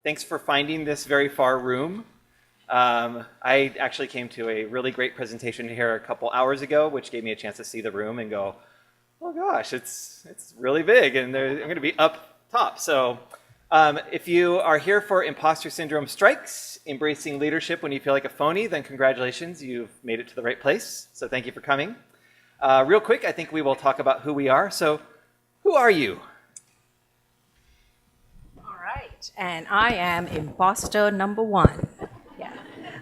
Thanks for finding this very far room. I actually came to a really great presentation here a couple hours ago, which gave me a chance to see the room and go, oh gosh, it's really big, and I'm going to be up top. So if you are here for Imposter Syndrome Strikes, Embracing Leadership When You Feel Like a Phony, then congratulations, you've made it to the right place. So thank you for coming. Real quick, I think we will talk about who we are. So who are you? And I am imposter number one. Yeah.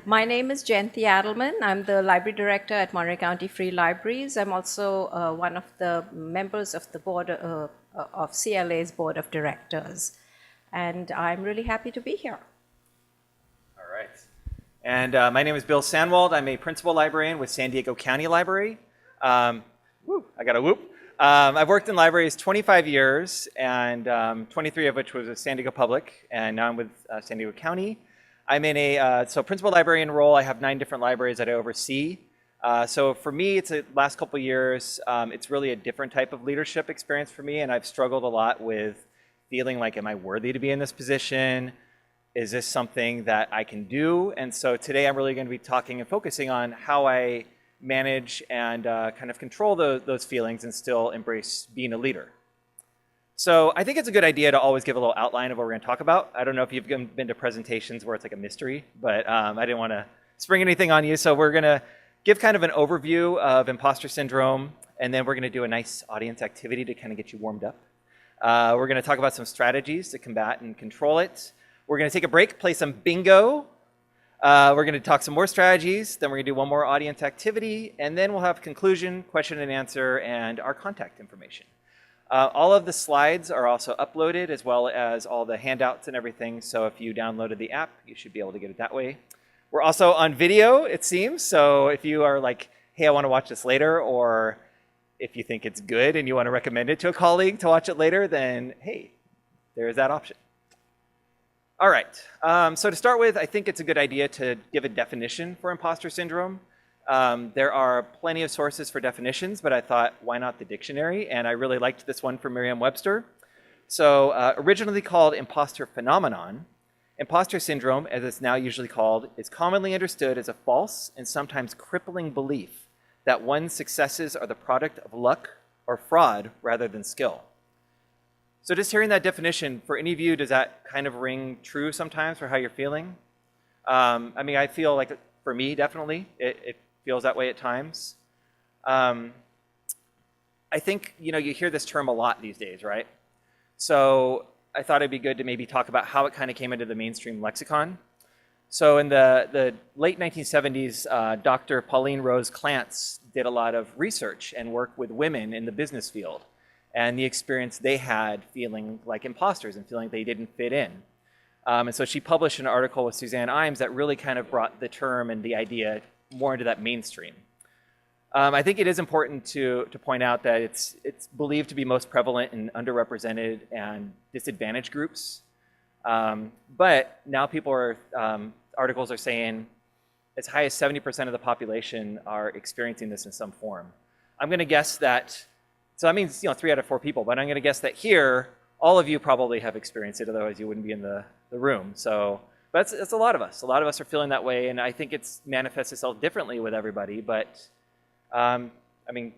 My name is Jayanti Adelman. I'm the library director at Monterey County Free Libraries. I'm also one of the members of the board of CLA's board of directors. And I'm really happy to be here. All right. And my name is Bill Sanwald. I'm a principal librarian with San Diego County Library. I got a whoop. I've worked in libraries 25 years, and 23 of which was with San Diego Public, and now I'm with San Diego County. I'm in a principal librarian role. I have 9 different libraries that I oversee. So for me, it's the last couple years, it's really a different type of leadership experience for me, and I've struggled a lot with feeling like, am I worthy to be in this position? Is this something that I can do? And so today I'm really going to be talking and focusing on how I manage and kind of control those feelings and still embrace being a leader. So I think it's a good idea to always give a little outline of what we're going to talk about. I don't know if you've been to presentations where it's like a mystery, but I didn't want to spring anything on you. So we're going to give kind of an overview of imposter syndrome, and then we're going to do a nice audience activity to kind of get you warmed up. We're going to talk about some strategies to combat and control it. We're going to take a break, play some bingo. We're going to talk some more strategies, then we're going to do one more audience activity, and then we'll have conclusion, question and answer, and our contact information. All of the slides are also uploaded, as well as all the handouts and everything, so if you downloaded the app, you should be able to get it that way. We're also on video, it seems, so if you are like, hey, I want to watch this later, or if you think it's good and you want to recommend it to a colleague to watch it later, then hey, there's that option. All right, so to start with, I think it's a good idea to give a definition for imposter syndrome. There are plenty of sources for definitions, but I thought, why not the dictionary? And I really liked this one from Merriam-Webster. So originally called imposter phenomenon, imposter syndrome, as it's now usually called, is commonly understood as a false and sometimes crippling belief that one's successes are the product of luck or fraud rather than skill. So just hearing that definition, for any of you, does that kind of ring true sometimes for how you're feeling? I mean, I feel like, for me, definitely, it feels that way at times. I think, you hear this term a lot these days, right? So I thought it'd be good to maybe talk about how it kind of came into the mainstream lexicon. So in the late 1970s, Dr. Pauline Rose Clance did a lot of research and work with women in the business field, and the experience they had feeling like imposters and feeling they didn't fit in. And so she published an article with Suzanne Imes that really kind of brought the term and the idea more into that mainstream. I think it is important to point out that it's believed to be most prevalent in underrepresented and disadvantaged groups. But now articles are saying as high as 70% of the population are experiencing this in some form. I'm going to guess that. So that means 3 out of 4 people, but I'm going to guess that here, all of you probably have experienced it, otherwise you wouldn't be in the room. So, but it's a lot of us. A lot of us are feeling that way, and I think it's manifests itself differently with everybody. But I mean,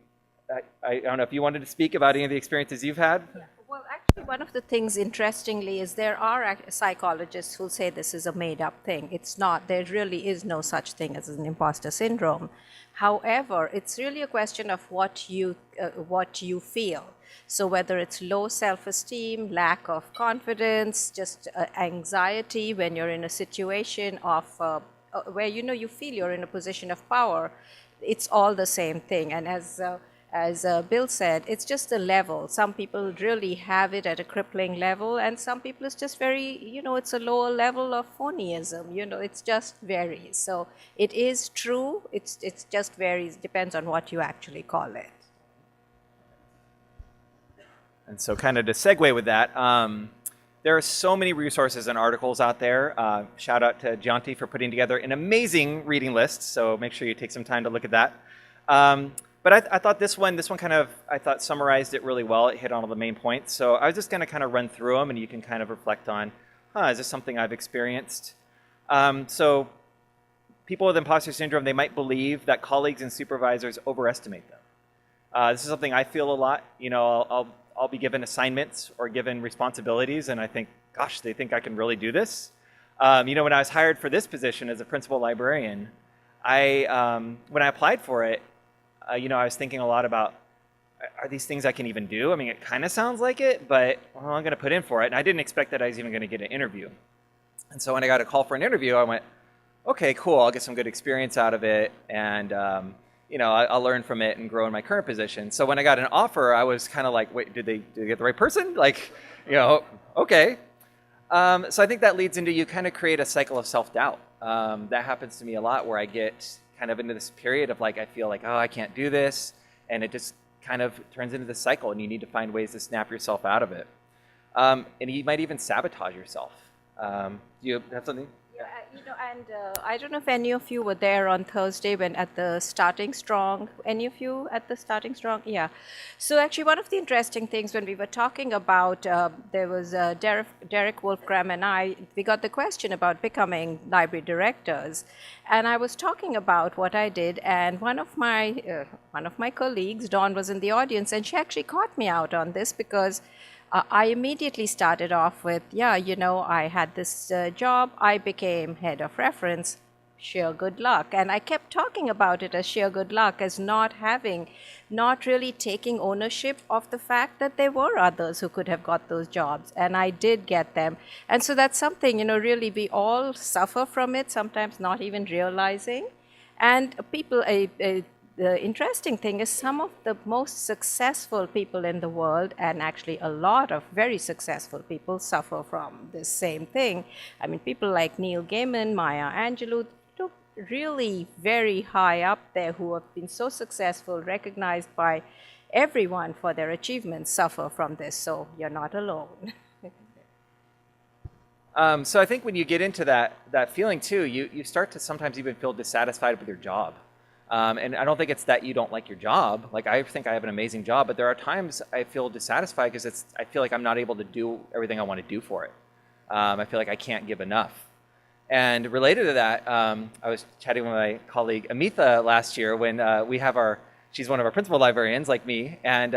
I don't know if you wanted to speak about any of the experiences you've had. Yeah. Well, actually, one of the things, interestingly, is there are psychologists who say this is a made-up thing. It's not. There really is no such thing as an imposter syndrome. However, it's really a question of what you feel. So whether it's low self-esteem, lack of confidence, just anxiety when you're in a situation of where you feel you're in a position of power, it's all the same thing. And as Bill said, it's just a level. Some people really have it at a crippling level, and some people it's just very, it's a lower level of phonyism. It's just varies. So it is true. It's just varies, depends on what you actually call it. And so kind of to segue with that, there are so many resources and articles out there. Shout out to Jayanti for putting together an amazing reading list. So make sure you take some time to look at that. But I thought this one kind of, summarized it really well. It hit on all the main points. So I was just going to kind of run through them, and you can kind of reflect on is this something I've experienced? So people with imposter syndrome, they might believe that colleagues and supervisors overestimate them. This is something I feel a lot. You know, I'll be given assignments or given responsibilities, and I think, gosh, they think I can really do this. You know, when I was hired for this position as a principal librarian, when I applied for it, you know, I was thinking a lot about, are these things I can even do? I mean, it kind of sounds like it, but well, I'm going to put in for it. And I didn't expect that I was even going to get an interview. And so when I got a call for an interview, I went, okay, cool, I'll get some good experience out of it, and you know, I'll learn from it and grow in my current position. So when I got an offer, I was kind of like, wait, did they get the right person? Like, you know, okay. So I think that leads into you kind of create a cycle of self-doubt. That happens to me a lot, where I get kind of into this period of like, I feel like, oh, I can't do this, and it just kind of turns into this cycle, and you need to find ways to snap yourself out of it. And you might even sabotage yourself. Do you have something? Yeah, you know, and I don't know if any of you were there on Thursday when at the Starting Strong. Any of you at the Starting Strong? Yeah. So actually, one of the interesting things when we were talking about, there was Derek Wolfgram and we got the question about becoming library directors, and I was talking about what I did, and one of my colleagues, Dawn, was in the audience, and she actually caught me out on this because. I immediately started off with, yeah, you know, I had this job, I became head of reference, sheer good luck. And I kept talking about it as sheer good luck, as not really taking ownership of the fact that there were others who could have got those jobs. And I did get them. And so that's something, you know, really we all suffer from it, sometimes not even realizing. And people, the interesting thing is some of the most successful people in the world, and actually a lot of very successful people, suffer from this same thing. I mean, people like Neil Gaiman, Maya Angelou, really very high up there, who have been so successful, recognized by everyone for their achievements, suffer from this. So you're not alone. So I think when you get into that feeling too, you start to sometimes even feel dissatisfied with your job. And I don't think it's that you don't like your job. Like, I think I have an amazing job, but there are times I feel dissatisfied because I feel like I'm not able to do everything I want to do for it. I feel like I can't give enough. And related to that, I was chatting with my colleague Amitha last year when she's one of our principal librarians like me, and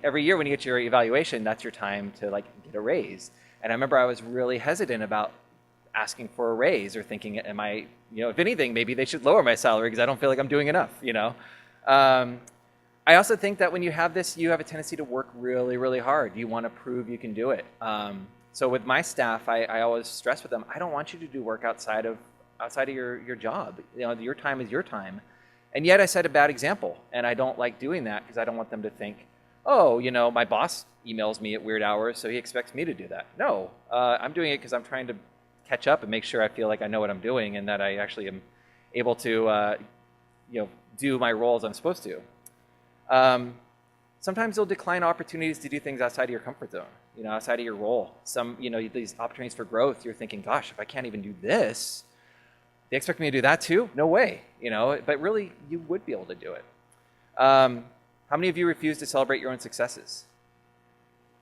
every year when you get your evaluation, that's your time to like get a raise. And I remember I was really hesitant about asking for a raise, or thinking, am I, you know, if anything, maybe they should lower my salary because I don't feel like I'm doing enough, you know. I also think that when you have this, you have a tendency to work really, really hard. You want to prove you can do it. So with my staff, I always stress with them, I don't want you to do work outside of your job. You know, your time is your time. And yet I set a bad example, and I don't like doing that because I don't want them to think, oh, you know, my boss emails me at weird hours, so he expects me to do that. No, I'm doing it because I'm trying to catch up and make sure I feel like I know what I'm doing, and that I actually am able to, you know, do my role as I'm supposed to. Sometimes you'll decline opportunities to do things outside of your comfort zone, you know, outside of your role. You know, these opportunities for growth, you're thinking, gosh, if I can't even do this, they expect me to do that too? No way, you know, but really you would be able to do it. How many of you refuse to celebrate your own successes?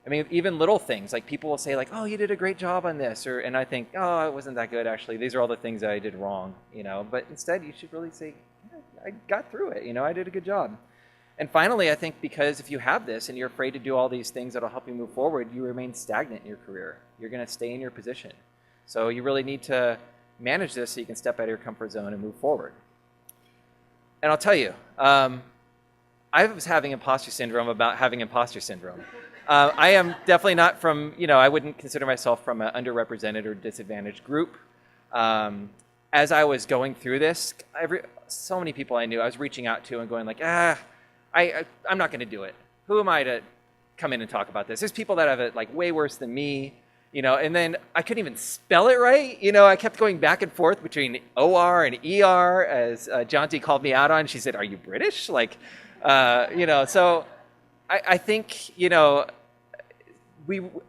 I mean, even little things, like people will say like, oh, you did a great job on this, and I think, oh, it wasn't that good actually. These are all the things that I did wrong, you know, but instead you should really say, yeah, I got through it, you know, I did a good job. And finally, I think because if you have this and you're afraid to do all these things that'll help you move forward, you remain stagnant in your career. You're going to stay in your position. So you really need to manage this so you can step out of your comfort zone and move forward. And I'll tell you, I was having imposter syndrome about having imposter syndrome. I am definitely not from, you know, I wouldn't consider myself from an underrepresented or disadvantaged group. As I was going through this, so many people I knew, I was reaching out to and going like, I'm not going to do it. Who am I to come in and talk about this? There's people that have it like way worse than me, you know, and then I couldn't even spell it right. You know, I kept going back and forth between OR and ER, as Jonty called me out on. She said, are you British? Like, you know, so I think, you know,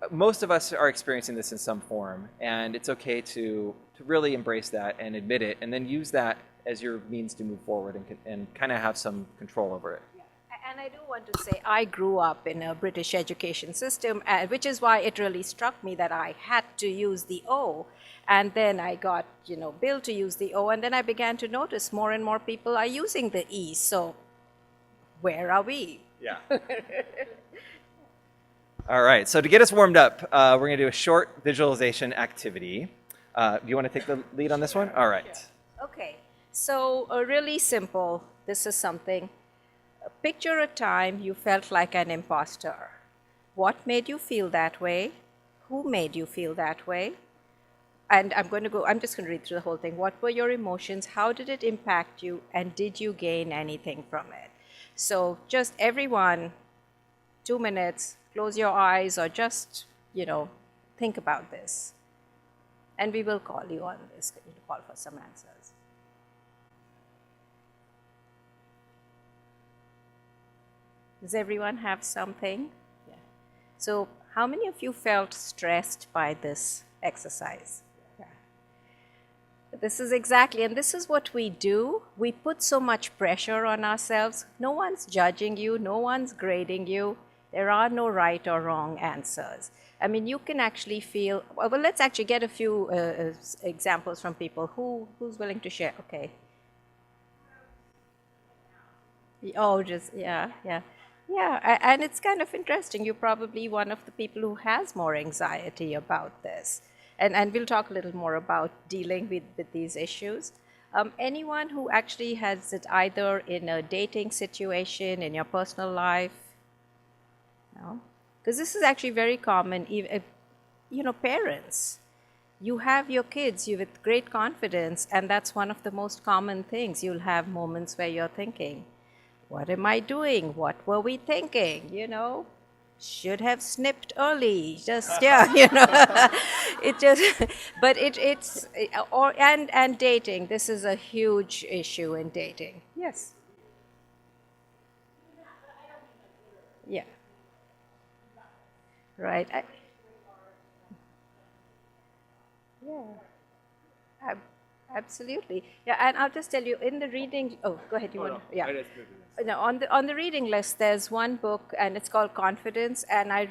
most of us are experiencing this in some form, and it's okay to really embrace that and admit it, and then use that as your means to move forward and kind of have some control over it. And And I do want to say I grew up in a British education system, which is why it really struck me that I had to use the O. And then I got, Bill to use the O, and then I began to notice more and more people are using the E. So where are we? Yeah. All right, so to get us warmed up, we're going to do a short visualization activity. Do you want to take the lead on this one? All right. Okay, so really simple. This is something. Picture a time you felt like an imposter. What made you feel that way? Who made you feel that way? And I'm just going to read through the whole thing. What were your emotions? How did it impact you? And did you gain anything from it? So just everyone, 2 minutes, close your eyes or just, think about this. And we will call you on this, call for some answers. Does everyone have something? Yeah. So how many of you felt stressed by this exercise? Yeah. This is exactly, and this is what we do. We put so much pressure on ourselves. No one's judging you. No one's grading you. There are no right or wrong answers. I mean, you can actually feel, well, let's actually get a few examples from people. Who's willing to share? Okay. Oh, yeah. Yeah, and it's kind of interesting. You're probably one of the people who has more anxiety about this. And we'll talk a little more about dealing with these issues. Anyone who actually has it either in a dating situation, in your personal life? No? Because this is actually very common. Parents, you have your kids with great confidence, and that's one of the most common things. You'll have moments where you're thinking, what am I doing? What were we thinking? Should have snipped early. Just it just. But and dating. This is a huge issue in dating. Yes. Yeah. Right. Yeah. Absolutely. Yeah, and I'll just tell you in the reading. Oh, go ahead. You want? Yeah. No, on the reading list, there's one book, and it's called Confidence, and I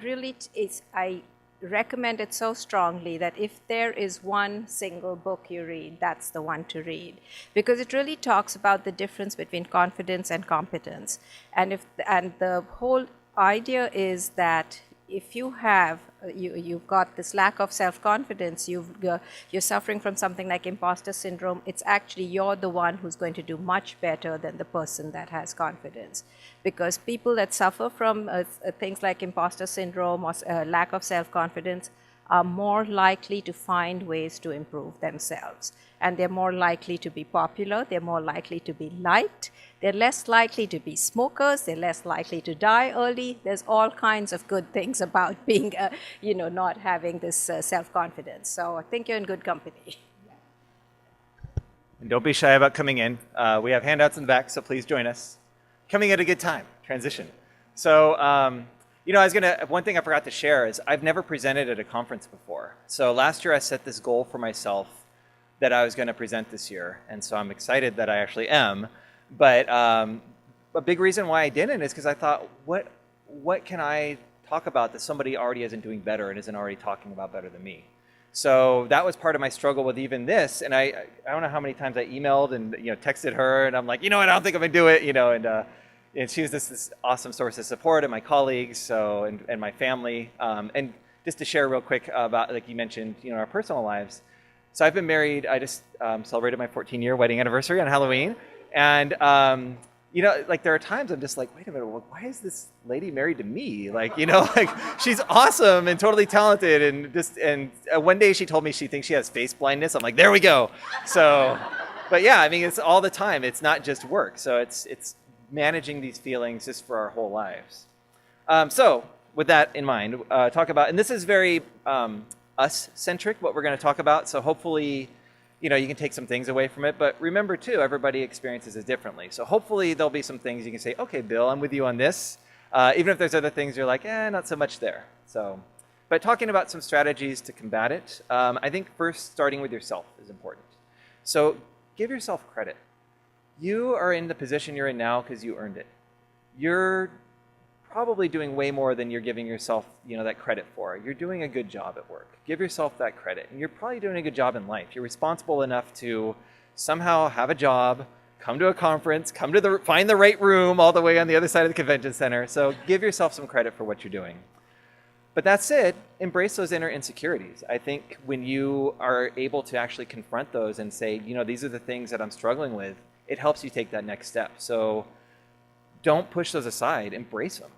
recommend it so strongly that if there is one single book you read, that's the one to read, because it really talks about the difference between confidence and competence, and the whole idea is that if you have you've got this lack of self-confidence, you're suffering from something like imposter syndrome, it's actually you're the one who's going to do much better than the person that has confidence. Because people that suffer from things like imposter syndrome or lack of self-confidence are more likely to find ways to improve themselves. And they're more likely to be popular, they're more likely to be liked, they're less likely to be smokers, they're less likely to die early. There's all kinds of good things about being, not having this self-confidence. So I think you're in good company. And don't be shy about coming in. We have handouts in the back, so please join us. Coming at a good time, transition. So, one thing I forgot to share is I've never presented at a conference before. So last year I set this goal for myself that I was going to present this year, and so I'm excited that I actually am. But a big reason why I didn't is because I thought, what can I talk about that somebody already isn't doing better and isn't already talking about better than me? So that was part of my struggle with even this, and I don't know how many times I emailed and texted her, and I'm like, I don't think I'm gonna do it, and she was this awesome source of support, and my colleagues, and my family, and just to share real quick about, like you mentioned, our personal lives. So I've been married. I just celebrated my 14-year wedding anniversary on Halloween, and there are times I'm just like, wait a minute, why is this lady married to me? She's awesome and totally talented, and one day she told me she thinks she has face blindness. I'm like, there we go. So, but yeah, I mean, it's all the time. It's not just work. So it's managing these feelings just for our whole lives. So with that in mind, talk about, and this is very us-centric, what we're going to talk about. So hopefully, you can take some things away from it. But remember, too, everybody experiences it differently. So hopefully there'll be some things you can say, okay, Bill, I'm with you on this. Even if there's other things you're like, not so much there. So, but talking about some strategies to combat it, I think first starting with yourself is important. So give yourself credit. You are in the position you're in now because you earned it. you're probably doing way more than you're giving yourself, that credit for. You're doing a good job at work. Give yourself that credit. And you're probably doing a good job in life. You're responsible enough to somehow have a job, come to a conference, find the right room all the way on the other side of the convention center. So give yourself some credit for what you're doing. But that said, embrace those inner insecurities. I think when you are able to actually confront those and say, these are the things that I'm struggling with, it helps you take that next step. So don't push those aside, embrace them.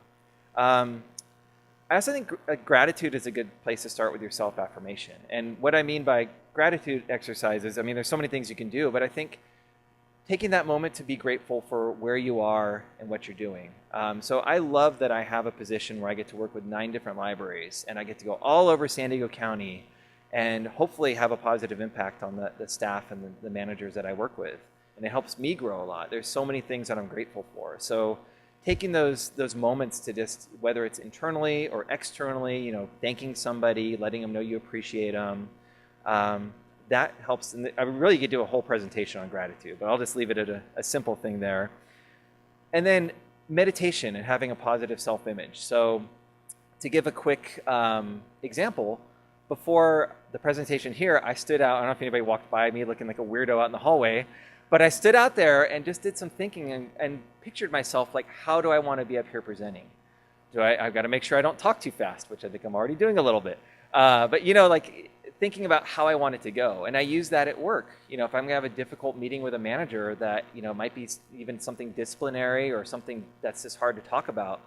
I also think gratitude is a good place to start with your self-affirmation. And what I mean by gratitude exercises, there's so many things you can do, but I think taking that moment to be grateful for where you are and what you're doing. So I love that I have a position where I get to work with 9 different libraries, and I get to go all over San Diego County and hopefully have a positive impact on the staff and the managers that I work with. And it helps me grow a lot. There's so many things that I'm grateful for. So taking those moments to just, whether it's internally or externally, thanking somebody, letting them know you appreciate them, that helps. And I really could do a whole presentation on gratitude, but I'll just leave it at a simple thing there. And then meditation and having a positive self-image. So to give a quick example, before the presentation here, I stood out. I don't know if anybody walked by me looking like a weirdo out in the hallway, but I stood out there and just did some thinking and pictured myself like, how do I want to be up here presenting? I've got to make sure I don't talk too fast, which I think I'm already doing a little bit. But like thinking about how I want it to go. And I use that at work. If I'm gonna have a difficult meeting with a manager that, might be even something disciplinary or something that's just hard to talk about,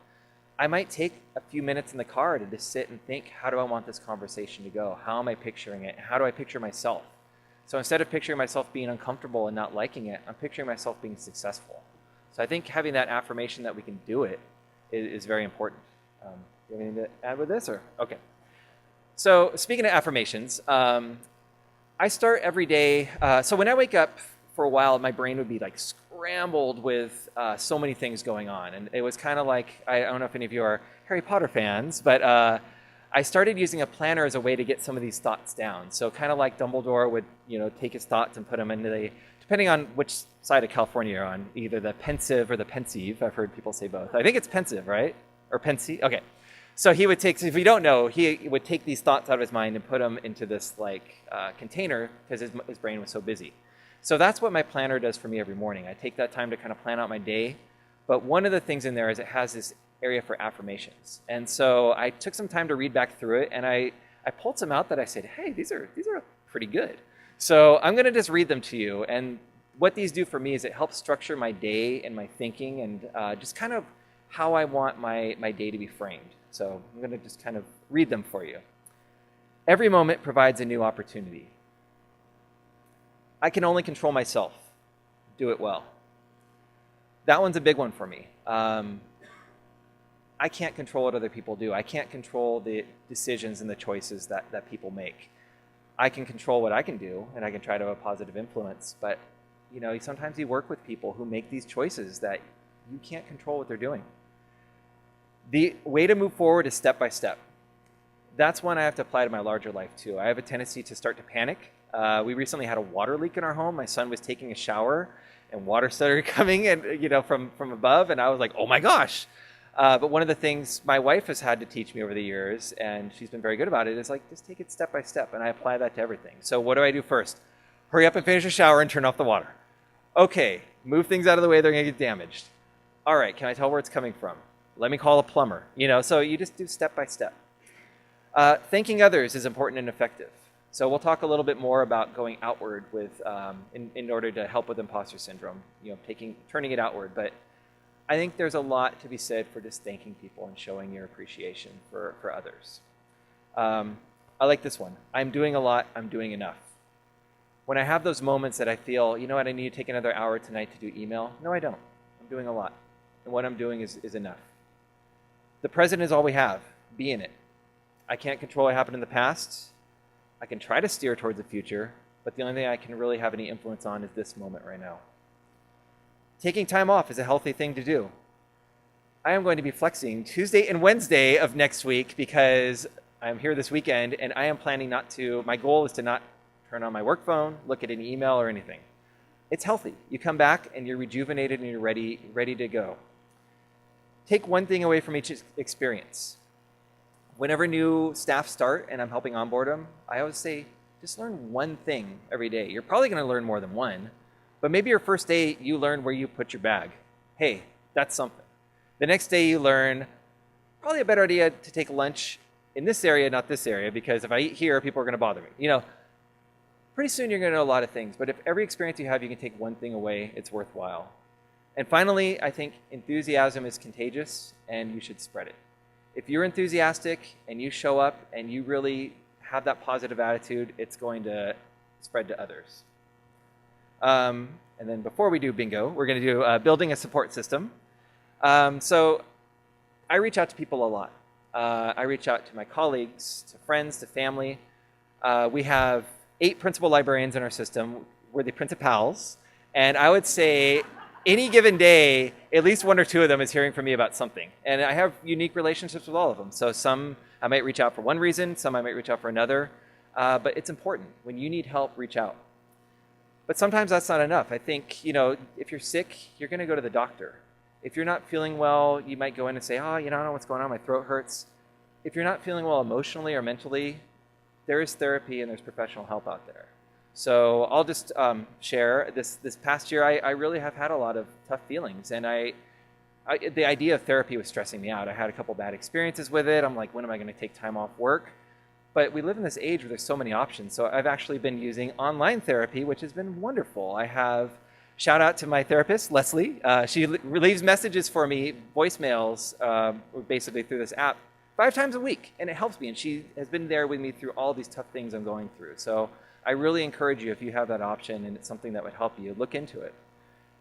I might take a few minutes in the car to just sit and think, how do I want this conversation to go? How am I picturing it? How do I picture myself? So instead of picturing myself being uncomfortable and not liking it, I'm picturing myself being successful. So I think having that affirmation that we can do it is very important. Do you have anything to add with this? Okay. So speaking of affirmations, I start every day. So when I wake up, for a while, my brain would be like scrambled with so many things going on. And it was kind of like, I don't know if any of you are Harry Potter fans, but I started using a planner as a way to get some of these thoughts down. So kind of like Dumbledore would, take his thoughts and put them into depending on which side of California you're on, either the pensive or the pensieve. I've heard people say both. I think it's pensive, right? Or pensieve? Okay. So he would take, if you don't know, he would take these thoughts out of his mind and put them into this container because his brain was so busy. So that's what my planner does for me every morning. I take that time to kind of plan out my day. But one of the things in there is it has this area for affirmations. And so I took some time to read back through it, and I pulled some out that I said, hey, these are pretty good. So I'm going to just read them to you. And what these do for me is it helps structure my day and my thinking and just kind of how I want my day to be framed. So I'm going to just kind of read them for you. Every moment provides a new opportunity. I can only control myself. Do it well. That one's a big one for me. I can't control what other people do. I can't control the decisions and the choices that people make. I can control what I can do, and I can try to have a positive influence. But sometimes you work with people who make these choices that you can't control what they're doing. The way to move forward is step by step. That's one I have to apply to my larger life too. I have a tendency to start to panic. We recently had a water leak in our home. My son was taking a shower, and water started coming and from above, and I was like, oh my gosh. But one of the things my wife has had to teach me over the years, and she's been very good about it, is like, just take it step by step, and I apply that to everything. So what do I do first? Hurry up and finish the shower and turn off the water. Okay, move things out of the way, they're gonna get damaged. All right, can I tell where it's coming from? Let me call a plumber. So you just do step by step. Thanking others is important and effective. So we'll talk a little bit more about going outward with, in order to help with imposter syndrome, turning it outward. But I think there's a lot to be said for just thanking people and showing your appreciation for others. I like this one. I'm doing a lot, I'm doing enough. When I have those moments that I feel, you know what, I need to take another hour tonight to do email. No, I don't. I'm doing a lot. And what I'm doing is enough. The present is all we have. Be in it. I can't control what happened in the past. I can try to steer towards the future, but the only thing I can really have any influence on is this moment right now. Taking time off is a healthy thing to do. I am going to be flexing Tuesday and Wednesday of next week because I'm here this weekend, and I am planning not to, my goal is to not turn on my work phone, look at an email or anything. It's healthy. You come back and you're rejuvenated and you're ready to go. take one thing away from each experience. Whenever new staff start and I'm helping onboard them, I always say, just learn one thing every day. You're probably going to learn more than one, but maybe your first day you learn where you put your bag. Hey, that's something. The next day you learn, probably a better idea to take lunch in this area, not this area, because if I eat here, people are going to bother me. You know, pretty soon you're going to know a lot of things, but if every experience you have, you can take one thing away, it's worthwhile. And finally, I think enthusiasm is contagious and you should spread it. If you're enthusiastic and you show up and you really have that positive attitude, it's going to spread to others. And then before we do bingo, we're going to do building a support system. So I reach out to people a lot. I reach out to my colleagues, to friends, to family. We have 8 principal librarians in our system. We're the principals. And I would say any given day, at least 1 or 2 of them is hearing from me about something. And I have unique relationships with all of them. So some I might reach out for one reason, some I might reach out for another. But it's important. When you need help, reach out. But sometimes that's not enough. I think, you know, if you're sick, you're going to go to the doctor. If you're not feeling well, you might go in and say, oh, you know, I don't know what's going on, my throat hurts. If you're not feeling well emotionally or mentally, there is therapy and there's professional help out there. So I'll just share this past year, I really have had a lot of tough feelings, and the idea of therapy was stressing me out. I had a couple bad experiences with it. I'm like, when am I going to take time off work? But we live in this age where there's so many options. So I've actually been using online therapy, which has been wonderful. I have, shout out to my therapist, Leslie. She leaves messages for me, voicemails, basically through this app, 5 times a week, and it helps me. And she has been there with me through all these tough things I'm going through. So I really encourage you, if you have that option and it's something that would help you, look into it.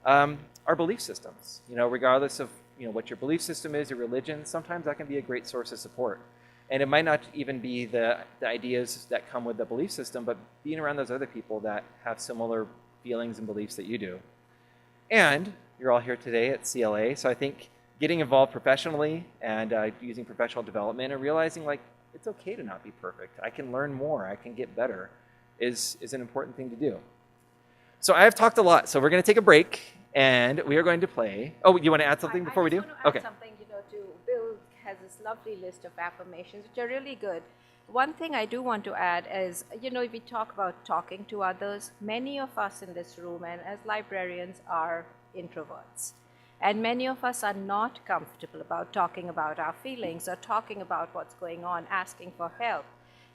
Our belief systems, you know, regardless of what your belief system is, your religion, sometimes that can be a great source of support. And it might not even be the ideas that come with the belief system, but being around those other people that have similar feelings and beliefs that you do. And you're all here today at CLA, so I think getting involved professionally and using professional development and realizing like it's okay to not be perfect. I can learn more, I can get better, is an important thing to do. So I have talked a lot, so we're going to take a break and we are going to play. Oh, you want to add something before we do? I just want to add something, Bill has this lovely list of affirmations, which are really good. One thing I do want to add is, we talk about talking to others. Many of us in this room and as librarians are introverts. And many of us are not comfortable about talking about our feelings or talking about what's going on, asking for help.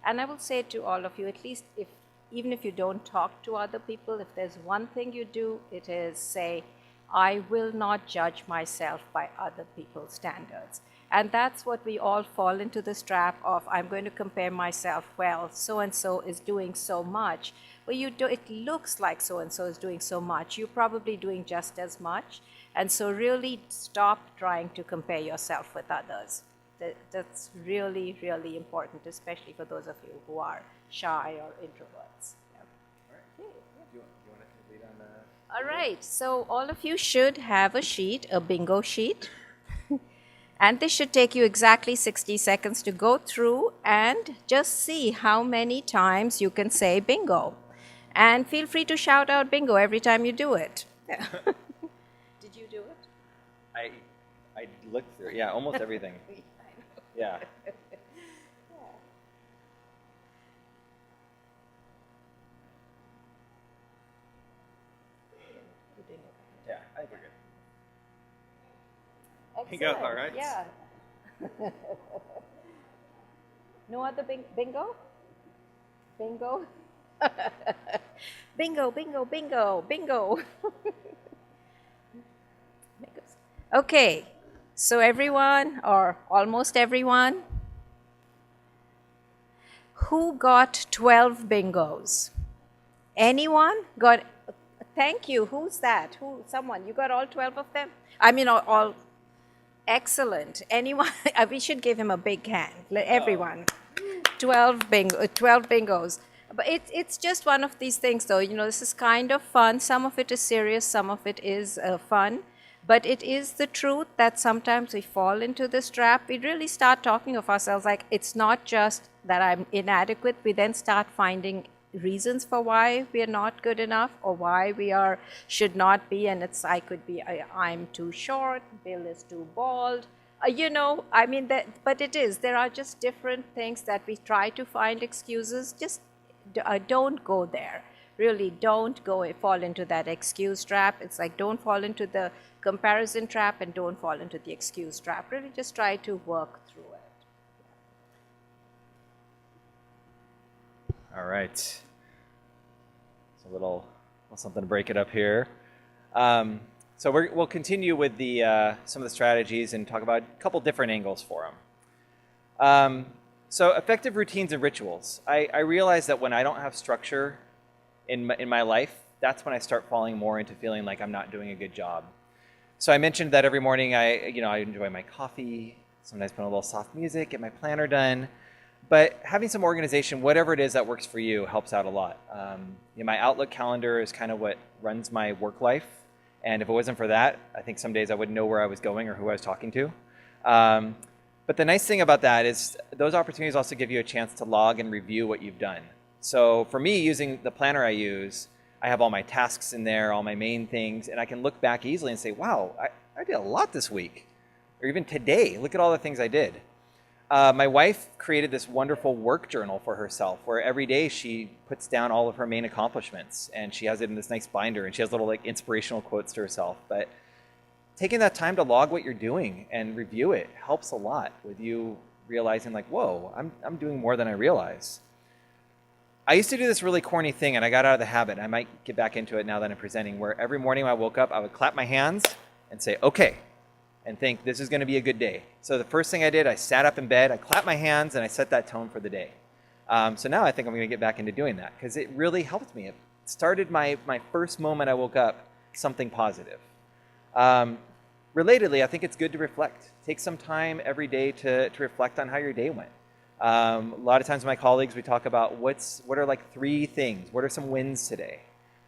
And I will say to all of you, at least even if you don't talk to other people, if there's one thing you do, it is say, I will not judge myself by other people's standards. And that's what we all fall into this trap of, I'm going to compare myself, well, so-and-so is doing so much. Well, it looks like so-and-so is doing so much. You're probably doing just as much. And so really stop trying to compare yourself with others. That's really, really important, especially for those of you who are shy or introverts. Yeah. All right. Okay. Do you want to lead on the... All right, so all of you should have a sheet, a bingo sheet. And this should take you exactly 60 seconds to go through and just see how many times you can say bingo. And feel free to shout out bingo every time you do it. Did you do it? I looked through, yeah, almost everything. Yeah. Yeah, I think we're good. Bingo, all right. Yeah. No other bingo? Bingo? Bingo, bingo, bingo, bingo. Okay, so everyone, or almost everyone, who got 12 bingos? Anyone got? Thank you. Who's that? Someone? You got all 12 of them? I mean, all. Excellent. Anyone? We should give him a big hand. Everyone. 12 bingos. But it's just one of these things, though. This is kind of fun. Some of it is serious. Some of it is fun. But it is the truth that sometimes we fall into this trap. We really start talking of ourselves like it's not just that I'm inadequate. We then start finding reasons for why we are not good enough or why we should not be. And I'm too short, Bill is too bald, I mean, but it is. There are just different things that we try to find excuses. Just don't go there. Really, don't fall into that excuse trap. It's like don't fall into the comparison trap and don't fall into the excuse trap. Really, just try to work through it. All right. It's a little something to break it up here. So we'll continue with some of the strategies and talk about a couple different angles for them. So effective routines and rituals. I realize that when I don't have structure in my life, that's when I start falling more into feeling like I'm not doing a good job. So I mentioned that every morning I enjoy my coffee, sometimes put on a little soft music, get my planner done. But having some organization, whatever it is that works for you, helps out a lot. My Outlook calendar is kind of what runs my work life. And if it wasn't for that, I think some days I wouldn't know where I was going or who I was talking to. But the nice thing about that is those opportunities also give you a chance to log and review what you've done. So for me, using the planner I use, I have all my tasks in there, all my main things, and I can look back easily and say, wow, I did a lot this week. Or even today, look at all the things I did. My wife created this wonderful work journal for herself where every day she puts down all of her main accomplishments and she has it in this nice binder and she has little like inspirational quotes to herself. But taking that time to log what you're doing and review it helps a lot with you realizing like, whoa, I'm doing more than I realize. I used to do this really corny thing and I got out of the habit. I might get back into it now that I'm presenting, where every morning when I woke up, I would clap my hands and say, okay, and think this is going to be a good day. So the first thing I did, I sat up in bed, I clapped my hands, and I set that tone for the day. So now I think I'm going to get back into doing that because it really helped me. It started my first moment I woke up something positive. Relatedly, I think it's good to reflect. Take some time every day to reflect on how your day went. A lot of times with my colleagues, we talk about what are like 3 things, what are some wins today?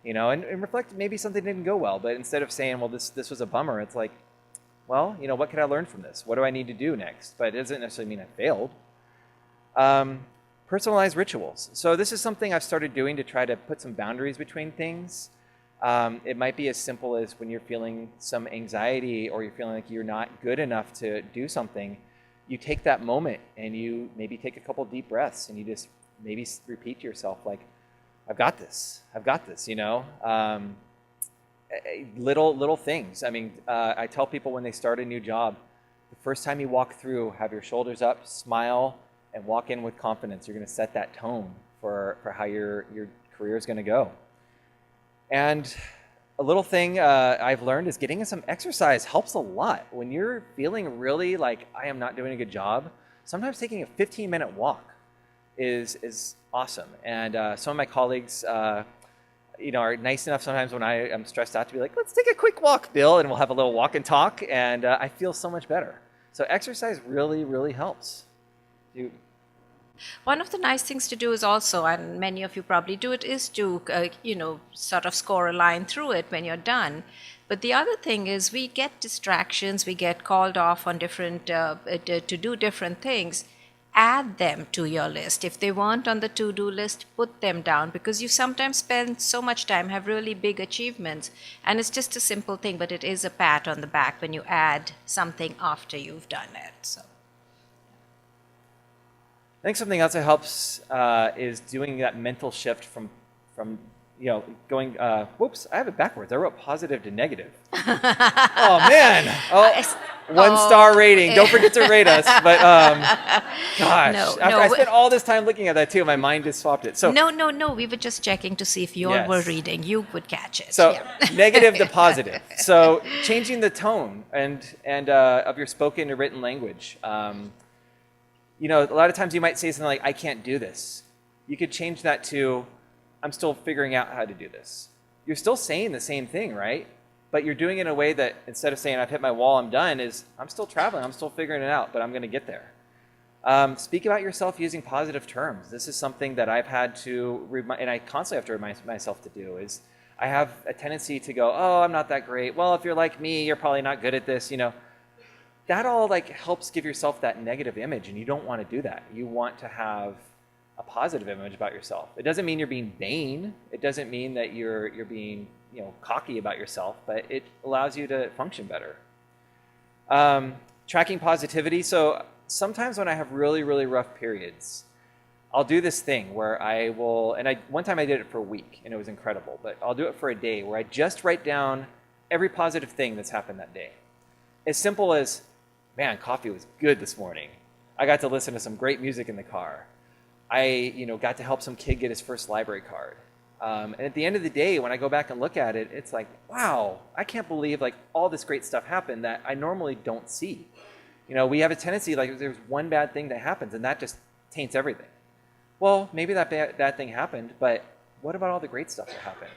And reflect, maybe something didn't go well, but instead of saying, well, this was a bummer, it's like, well, what can I learn from this? What do I need to do next? But it doesn't necessarily mean I failed. Personalized rituals. So this is something I've started doing to try to put some boundaries between things. It might be as simple as when you're feeling some anxiety or you're feeling like you're not good enough to do something, you take that moment and you maybe take a couple deep breaths and you just maybe repeat to yourself like, I've got this, little things. I mean, I tell people when they start a new job, the first time you walk through, have your shoulders up, smile, and walk in with confidence. You're going to set that tone for how your career is going to go. And a little thing I've learned is getting in some exercise helps a lot. When you're feeling really like I am not doing a good job, sometimes taking a 15-minute walk is awesome. And some of my colleagues are nice enough sometimes when I am stressed out to be like, let's take a quick walk, Bill, and we'll have a little walk and talk, and I feel so much better. So exercise really, really helps. One of the nice things to do is also, and many of you probably do it, is to, sort of score a line through it when you're done. But the other thing is we get distractions, we get called off on to do different things. Add them to your list. If they weren't on the to-do list, put them down, because you sometimes spend so much time, have really big achievements, and it's just a simple thing, but it is a pat on the back when you add something after you've done it. So I think something else that helps is doing that mental shift from going, whoops, I have it backwards. I wrote positive to negative. Oh, man. Oh, 1-star rating. Don't forget to rate us. But, gosh, I spent all this time looking at that, too. My mind just swapped it. So No. We were just checking to see if you all were reading. You would catch it. So negative to positive. So changing the tone and of your spoken or written language. A lot of times you might say something like, I can't do this. You could change that to, I'm still figuring out how to do this. You're still saying the same thing, right? But you're doing it in a way that instead of saying I've hit my wall, I'm done, is I'm still traveling, I'm still figuring it out, but I'm going to get there. Speak about yourself using positive terms. This is something that I've had to, and I constantly have to remind myself to do, is I have a tendency to go, oh, I'm not that great. Well, if you're like me, you're probably not good at this, That all helps give yourself that negative image, and you don't want to do that. You want to have a positive image about yourself. It doesn't mean you're being vain. It doesn't mean that you're being cocky about yourself, but it allows you to function better. Tracking positivity. So sometimes when I have really, really rough periods, I'll do this thing where I will, and one time I did it for a week and it was incredible, but I'll do it for a day where I just write down every positive thing that's happened that day. As simple as, man, coffee was good this morning. I got to listen to some great music in the car. I, got to help some kid get his first library card. And at the end of the day, when I go back and look at it, it's like, wow, I can't believe like all this great stuff happened that I normally don't see. We have a tendency, like there's one bad thing that happens and that just taints everything. Well, maybe that bad thing happened, but what about all the great stuff that happened?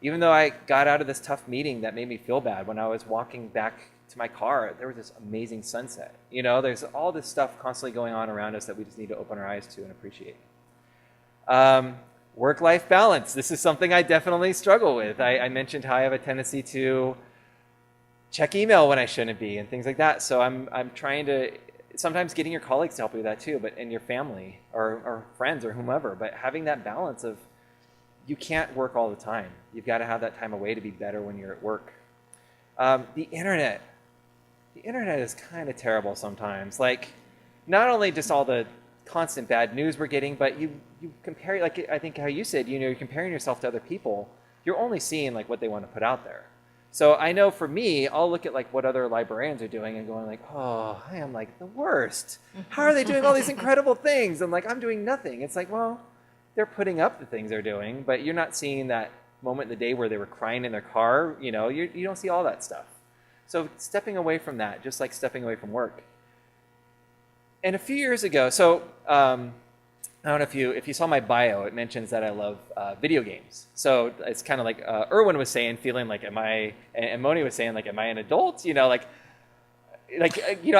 Even though I got out of this tough meeting that made me feel bad, when I was walking back to my car, there was this amazing sunset. There's all this stuff constantly going on around us that we just need to open our eyes to and appreciate. Work-life balance. This is something I definitely struggle with. I mentioned how I have a tendency to check email when I shouldn't be and things like that. So I'm trying to, sometimes getting your colleagues to help you with that too, and your family or friends or whomever, but having that balance of you can't work all the time. You've got to have that time away to be better when you're at work. The internet is kind of terrible sometimes. Like, not only just all the constant bad news we're getting, but you compare, like I think how you said, you're comparing yourself to other people. You're only seeing like what they want to put out there. So I know for me, I'll look at like what other librarians are doing and going like, oh, I am like the worst. How are they doing all these incredible things? And like, I'm doing nothing. It's like, well, they're putting up the things they're doing, but you're not seeing that moment in the day where they were crying in their car. You don't see all that stuff. So stepping away from that, just like stepping away from work. And a few years ago, so I don't know if you saw my bio, it mentions that I love video games. So it's kind of like Erwin was saying, feeling like, and Moni was saying, like, am I an adult? I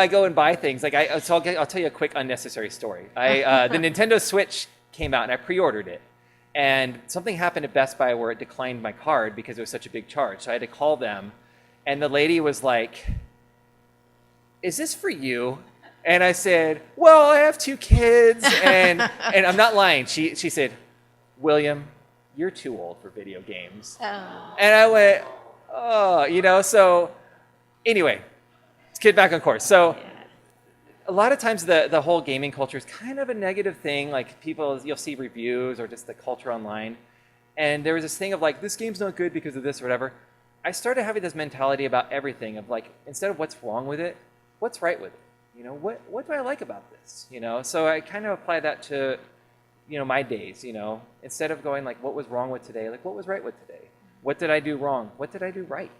go and buy things. Like I'll tell you a quick unnecessary story. The Nintendo Switch came out and I pre-ordered it. And something happened at Best Buy where it declined my card because it was such a big charge. So I had to call them. And the lady was like, is this for you? And I said, well, I have 2 kids. And I'm not lying. She said, William, you're too old for video games. Oh. And I went, oh, so anyway, let's get back on course. So a lot of times the whole gaming culture is kind of a negative thing. Like you'll see reviews or just the culture online. And there was this thing of like, this game's not good because of this or whatever. I started having this mentality about everything of like, instead of what's wrong with it, what's right with it? What do I like about this? So I kind of apply that to, my days, instead of going like, what was wrong with today? Like, what was right with today? What did I do wrong? What did I do right?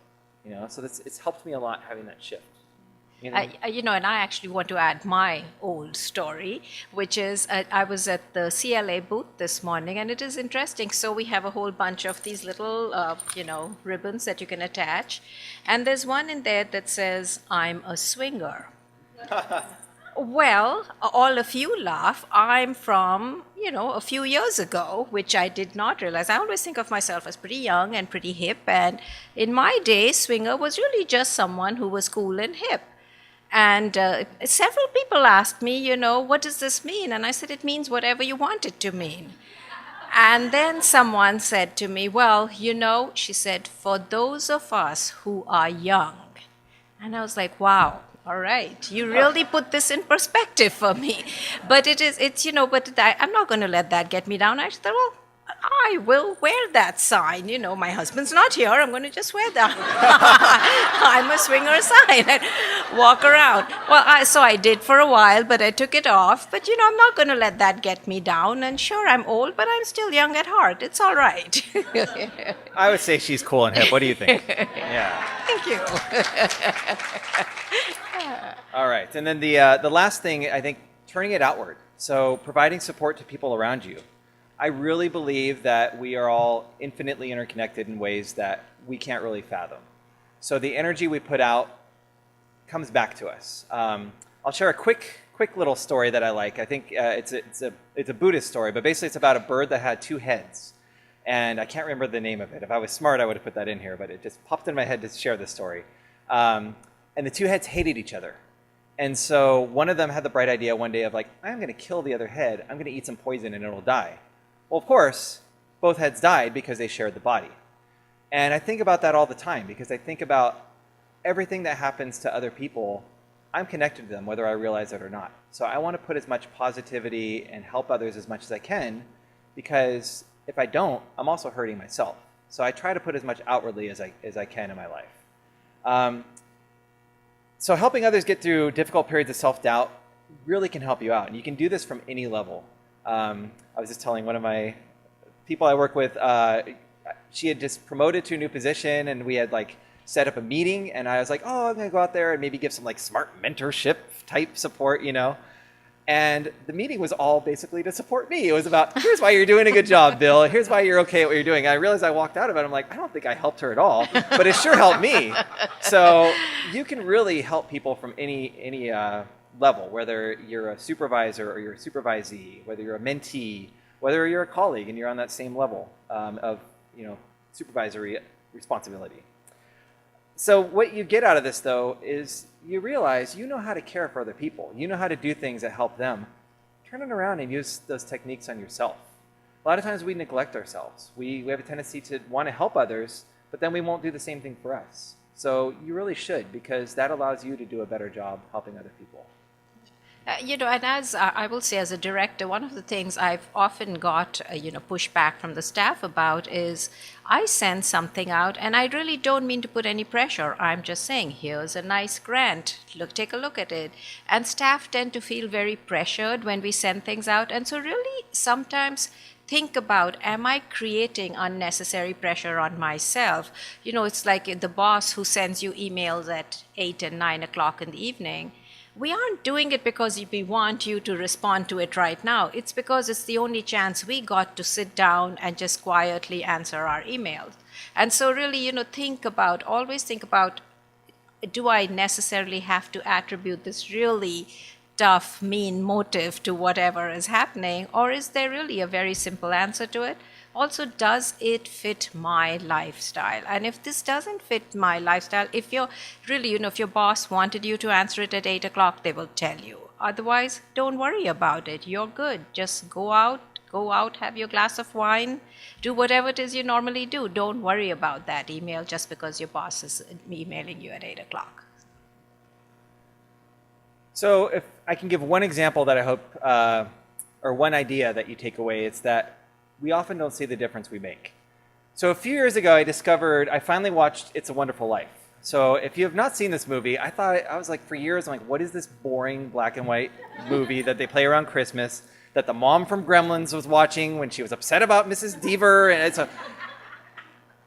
So it's helped me a lot having that shift. And I actually want to add my old story, which is I was at the CLA booth this morning, and it is interesting. So we have a whole bunch of these little, ribbons that you can attach. And there's one in there that says, I'm a swinger. Well, all of you laugh. I'm from, a few years ago, which I did not realize. I always think of myself as pretty young and pretty hip. And in my day, swinger was really just someone who was cool and hip. And several people asked me, what does this mean? And I said, it means whatever you want it to mean. And then someone said to me, well, she said, for those of us who are young. And I was like, wow, all right, you really put this in perspective for me. But I'm not going to let that get me down. I thought, well, I will wear that sign. My husband's not here. I'm going to just wear that. I'm a swinger sign and walk around. Well, so I did for a while, but I took it off. But, I'm not going to let that get me down. And sure, I'm old, but I'm still young at heart. It's all right. I would say she's cool and hip. What do you think? Yeah. Thank you. All right. And then the last thing, I think, turning it outward. So providing support to people around you. I really believe that we are all infinitely interconnected in ways that we can't really fathom. So the energy we put out comes back to us. I'll share a quick little story that I like. I think it's a Buddhist story, but basically it's about a bird that had 2 heads. And I can't remember the name of it. If I was smart, I would have put that in here, but it just popped in my head to share this story. And the 2 heads hated each other. And so one of them had the bright idea one day of like, I'm going to kill the other head. I'm going to eat some poison and it'll die. Well, of course, both heads died because they shared the body. And I think about that all the time because I think about everything that happens to other people I'm connected to them whether I realize it or not. So I want to put as much positivity and help others as much as I can, because if I don't, I'm also hurting myself. So I try to put as much outwardly as I can in my life. So helping others get through difficult periods of self-doubt really can help you out. And you can do this from any level. I was just telling one of my people I work with, she had just promoted to a new position, and we had like set up a meeting, and I was like, oh, I'm gonna go out there and maybe give some like smart mentorship type support, you know. And the meeting was all basically to support me. It was about, here's why you're doing a good job, Bill. Here's why you're okay at what you're doing. And I realized I walked out of it, I'm like, I don't think I helped her at all, but it sure helped me. So you can really help people from any level, whether you're a supervisor or you're a supervisee, whether you're a mentee, whether you're a colleague and you're on that same level of supervisory responsibility. So what you get out of this, though, is you realize you know how to care for other people. You know how to do things that help them. Turn it around and use those techniques on yourself. A lot of times we neglect ourselves. We have a tendency to want to help others, but then we won't do the same thing for us. So you really should, because that allows you to do a better job helping other people. And as I will say, as a director, one of the things I've often got, pushback from the staff about is I send something out, and I really don't mean to put any pressure. I'm just saying, here's a nice grant. Take a look at it. And staff tend to feel very pressured when we send things out. And so really sometimes think about, am I creating unnecessary pressure on myself? It's like the boss who sends you emails at 8 and 9 o'clock in the evening. We aren't doing it because we want you to respond to it right now. It's because it's the only chance we got to sit down and just quietly answer our emails. And so really, always think about, do I necessarily have to attribute this really tough, mean motive to whatever is happening? Or is there really a very simple answer to it? Also, does it fit my lifestyle? And if this doesn't fit my lifestyle, if you're really, if your boss wanted you to answer it at 8 o'clock, they will tell you. Otherwise, don't worry about it. You're good. Just go out, have your glass of wine, do whatever it is you normally do. Don't worry about that email just because your boss is emailing you at 8 o'clock. So if I can give one example that I hope, or one idea that you take away, it's that we often don't see the difference we make. So a few years ago, I finally watched It's a Wonderful Life. So if you have not seen this movie, I was like, for years, I'm like, what is this boring black and white movie that they play around Christmas that the mom from Gremlins was watching when she was upset about Mrs. Deaver? And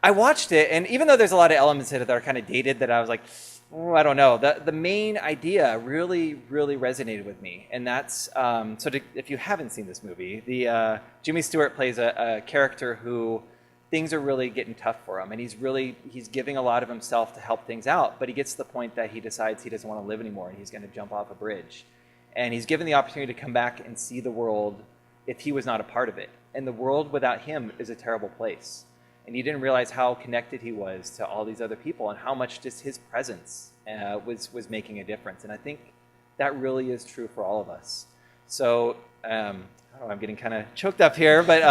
I watched it, and even though there's a lot of elements in it that are kind of dated, that I was like, oh, I don't know. The main idea really, really resonated with me, and that's if you haven't seen this movie, Jimmy Stewart plays a character who things are really getting tough for him, and he's giving a lot of himself to help things out, but he gets to the point that he decides he doesn't want to live anymore, and he's going to jump off a bridge, and he's given the opportunity to come back and see the world if he was not a part of it, and the world without him is a terrible place. And he didn't realize how connected he was to all these other people and how much just his presence was making a difference. And I think that really is true for all of us. So I don't know, I'm getting kind of choked up here, but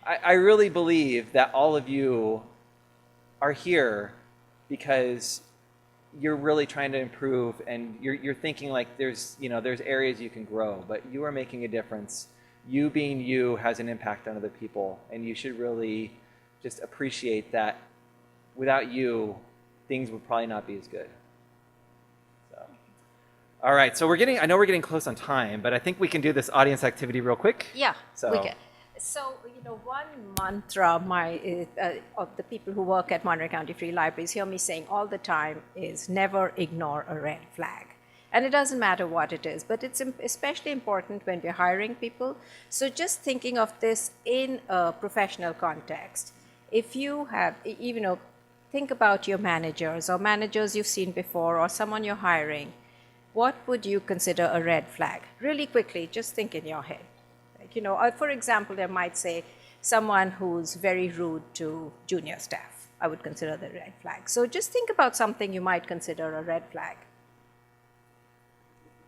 I really believe that all of you are here because you're really trying to improve, and you're thinking like there's areas you can grow, but you are making a difference. You being you has an impact on other people, and you should really just appreciate that without you, things would probably not be as good. So, all right, so I know we're getting close on time, but I think we can do this audience activity real quick. Yeah, we can. So, one mantra of the people who work at Monterey County Free Libraries hear me saying all the time is never ignore a red flag. And it doesn't matter what it is, but it's especially important when we're hiring people. So just thinking of this in a professional context, if you have, think about your managers or managers you've seen before or someone you're hiring, what would you consider a red flag? Really quickly, just think in your head. For example, they might say someone who's very rude to junior staff. I would consider the red flag. So just think about something you might consider a red flag.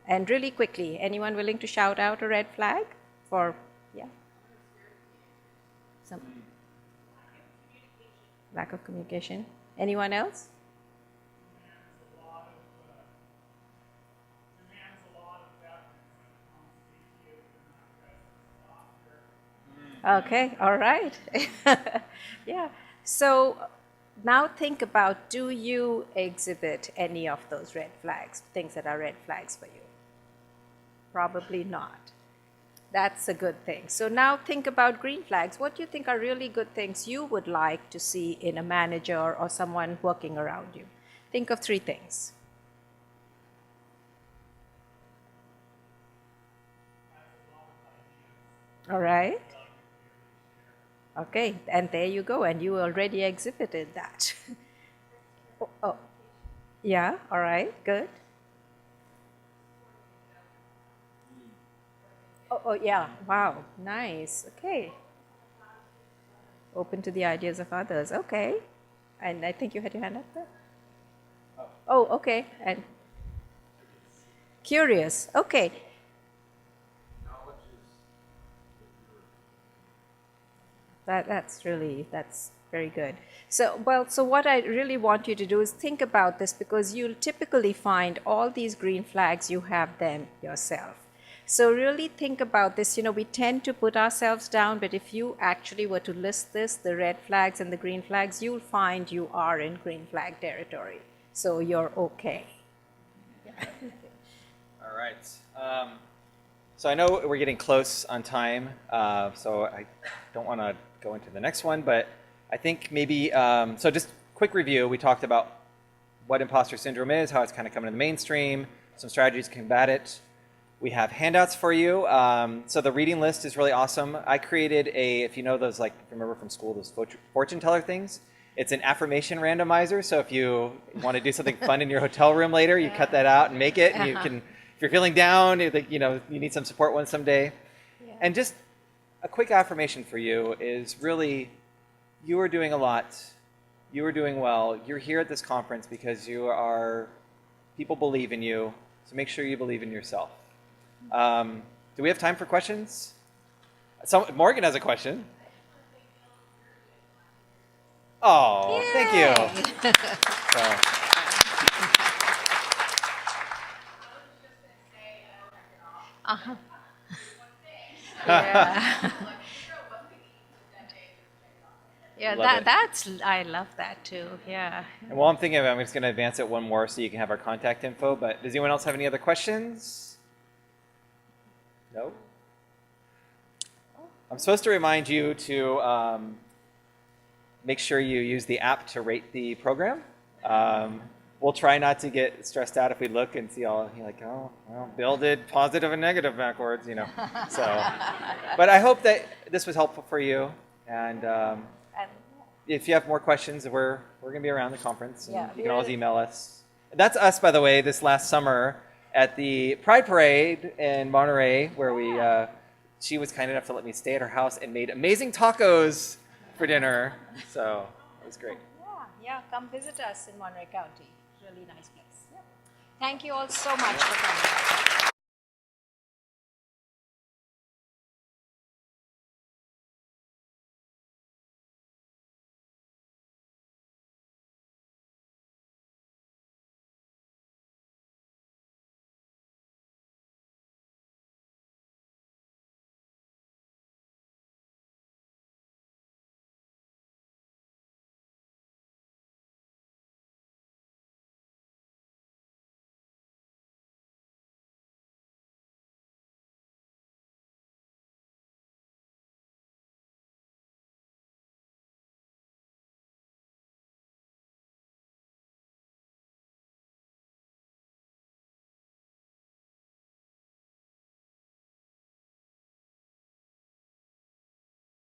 And really quickly, anyone willing to shout out a red flag? Some lack of communication. Anyone else? Okay, all right. Yeah. So now think about, do you exhibit any of those red flags, things that are red flags for you? Probably not. That's a good thing. So now think about green flags. What do you think are really good things you would like to see in a manager or someone working around you? Think of 3 things. All right. Okay, and there you go, and you already exhibited that. Oh, yeah, all right, good. Oh, yeah, wow, nice, okay. Open to the ideas of others, okay. And I think you had your hand up there. Oh, okay, and curious, okay. That's very good. So, well, so what I really want you to do is think about this, because you'll typically find all these green flags, you have them yourself. So really think about this. We tend to put ourselves down, but if you actually were to list this, the red flags and the green flags, you'll find you are in green flag territory. So you're okay. All right. So I know we're getting close on time, so I don't want to go into the next one, but I think maybe, so just quick review, we talked about what imposter syndrome is, how it's kind of coming to the mainstream, some strategies to combat it. We have handouts for you. So the reading list is really awesome. I created if you know those, like, if you remember from school, those fortune teller things, it's an affirmation randomizer. So if you want to do something fun in your hotel room later, you cut that out and make it, and you can, if you're feeling down, you need some support one someday. Yeah. And just a quick affirmation for you is really, you are doing a lot. You are doing well. You're here at this conference because people believe in you. So make sure you believe in yourself. Do we have time for questions? Morgan has a question. Oh, yay. Thank you. Uh-huh. Yeah. Yeah, I love that too. Yeah. And while I'm thinking of it, I'm just going to advance it one more so you can have our contact info. But does anyone else have any other questions? No? I'm supposed to remind you to make sure you use the app to rate the program. We'll try not to get stressed out if we look and see all, like, oh, well, Bill did positive and negative backwards, So, but I hope that this was helpful for you. And if you have more questions, we're going to be around the conference. And you can always email us. That's us, by the way, this last summer at the Pride Parade in Monterey, where she was kind enough to let me stay at her house and made amazing tacos for dinner. So it was great. Yeah, come visit us in Monterey County. Really nice place. Yep. Thank you all so much for coming.